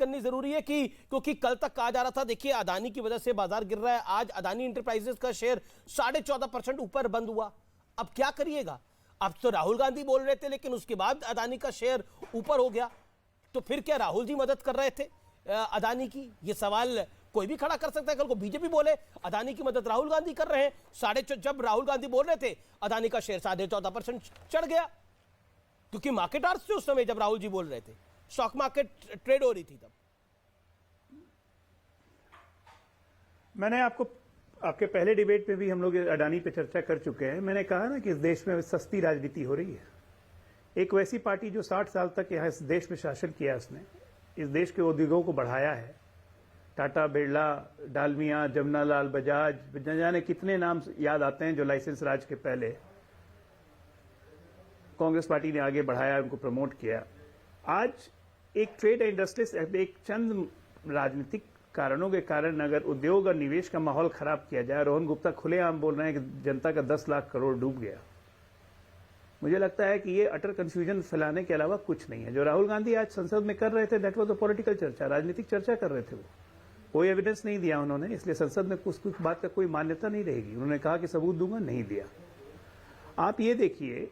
करनी जरूरी है कि क्योंकि कल तक कहा जा रहा था देखिए अदानी की वजह से बाजार गिर रहा है, आज अदानी इंटरप्राइजेस का शेयर 14.5% ऊपर बंद हुआ। अब क्या करिएगा? अब तो राहुल गांधी बोल रहे थे लेकिन उसके बाद अदानी का शेयर ऊपर हो गया, तो फिर क्या राहुल जी मदद कर रहे थे अदानी की? ये सवाल कोई भी खड़ा कर सकता है। कल को बीजेपी बोले अदानी की मदद राहुल गांधी कर रहे हैं। जब राहुल गांधी बोल रहे थे अदानी का शेयर 14.5% चढ़ गया, क्योंकि मार्केट आर्स थे उस समय जब राहुल जी बोल रहे थे, स्टॉक मार्केट ट्रेड हो रही थी तब। मैंने आपके पहले डिबेट में भी हम लोग अडानी पे चर्चा कर चुके हैं। मैंने कहा ना कि इस देश में सस्ती राजनीति हो रही है। एक वैसी पार्टी जो 60 साल तक यहाँ इस देश में शासन किया, उसने इस देश के उद्योगों को बढ़ाया है, टाटा, बिरला, डालमिया, जमनालाल बजाज, न जाने कितने नाम याद आते हैं जो लाइसेंस राज के पहले कांग्रेस पार्टी ने आगे बढ़ाया, उनको प्रमोट किया। आज एक ट्रेड इंडस्ट्री, एक चंद राजनीतिक कारणों के कारण अगर उद्योग और निवेश का माहौल खराब किया जाए, रोहन गुप्ता खुलेआम बोल रहे हैं कि जनता का 10 लाख करोड़ डूब गया। मुझे लगता है कि ये अटर कंफ्यूजन फैलाने के अलावा कुछ नहीं है। जो राहुल गांधी आज संसद में कर रहे थे, दैट वाज अ पॉलिटिकल चर्चा, राजनीतिक चर्चा कर रहे थे। वो कोई एविडेंस नहीं दिया उन्होंने, इसलिए संसद में कुछ बात का कोई मान्यता नहीं रहेगी। उन्होंने कहा कि सबूत दूंगा, नहीं दिया। आप ये देखिए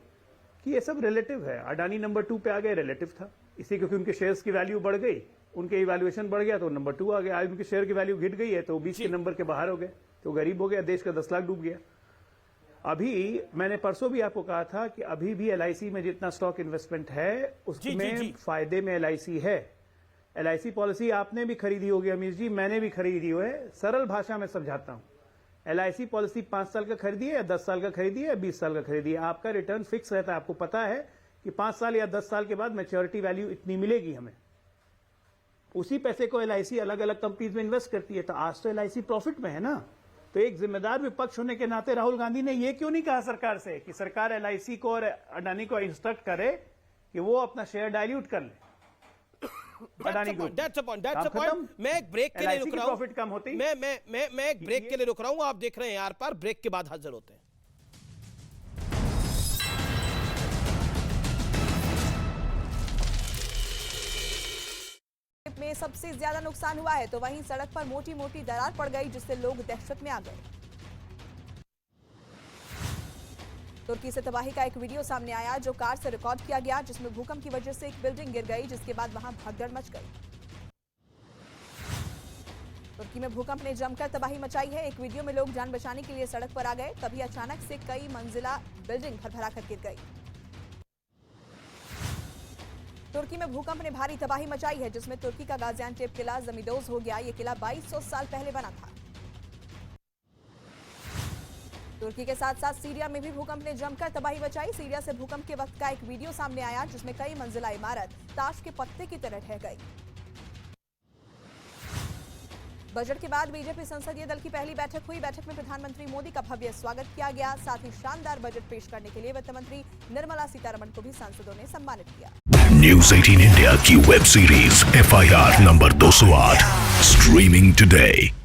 कि ये सब रिलेटिव है। अडानी नंबर 2 पे आ गए, रिलेटिव था इसी, क्योंकि उनके शेयर्स की वैल्यू बढ़ गई, उनके इवैल्यूएशन बढ़ गया तो नंबर 2 आ गया। आज उनके शेयर की वैल्यू घट गई है तो 20 के नंबर के बाहर हो गए, तो गरीब हो गया, देश का 10 लाख डूब गया। अभी मैंने परसों भी आपको कहा था कि अभी भी एलआईसी में जितना स्टॉक इन्वेस्टमेंट है उसमें फायदे में एलआईसी है। एलआईसी पॉलिसी आपने भी खरीदी होगी अमीर जी, मैंने भी खरीदी है। सरल भाषा में समझाता हूं, एलआईसी पॉलिसी 5 साल का खरीदी है, 10 साल का खरीदी है, 20 साल का खरीदी है। आपका रिटर्न फिक्स रहता है, आपको पता है कि 5 साल या 10 साल के बाद मैच्योरिटी वैल्यू इतनी मिलेगी हमें। उसी पैसे को एलआईसी अलग अलग कंपनीज में इन्वेस्ट करती है। तो आज तो एलआईसी प्रॉफिट में है ना। तो एक जिम्मेदार विपक्ष होने के नाते राहुल गांधी ने यह क्यों नहीं कहा सरकार से कि सरकार एलआईसी को और अडानी को इंस्ट्रक्ट करे कि वो अपना शेयर डाइल्यूट कर ले। अडानी को मैं एक ब्रेक के लिए रुक रहा हूं। प्रॉफिट कम होती, मैं एक ब्रेक के लिए रुक रहा हूं। आप देख रहे हैं यार पर, ब्रेक के बाद हाजिर होते हैं। में सबसे ज्यादा नुकसान हुआ है तो वहीं सड़क पर मोटी मोटी दरार पड़ गई, जिससे लोग दहशत में आ गए। तुर्की से तबाही का एक वीडियो सामने आया जो कार से रिकॉर्ड किया गया, जिसमें भूकंप की वजह से एक बिल्डिंग गिर गई, जिसके बाद वहां भगदड़ मच गई। तुर्की में भूकंप ने जमकर तबाही मचाई है। एक वीडियो में लोग जान बचाने के लिए सड़क पर आ गए, तभी अचानक से कई मंजिला बिल्डिंग भरभरा कर गिर गई। तुर्की में भूकंप ने भारी तबाही मचाई है, जिसमें तुर्की का गाजियान्टेप किला जमींदोज हो गया। यह किला 2200 साल पहले बना था। तुर्की के साथ साथ सीरिया में भी भूकंप ने जमकर तबाही मचाई। सीरिया से भूकंप के वक्त का एक वीडियो सामने आया, जिसमें कई मंजिला इमारत ताश के पत्ते की तरह ढह गई। बजट के बाद बीजेपी संसदीय दल की पहली बैठक हुई। बैठक में प्रधानमंत्री मोदी का भव्य स्वागत किया गया। साथ ही शानदार बजट पेश करने के लिए वित्त मंत्री निर्मला सीतारमण को भी सांसदों ने सम्मानित किया। न्यूज़ 18 इंडिया की web series FIR number 208 streaming today.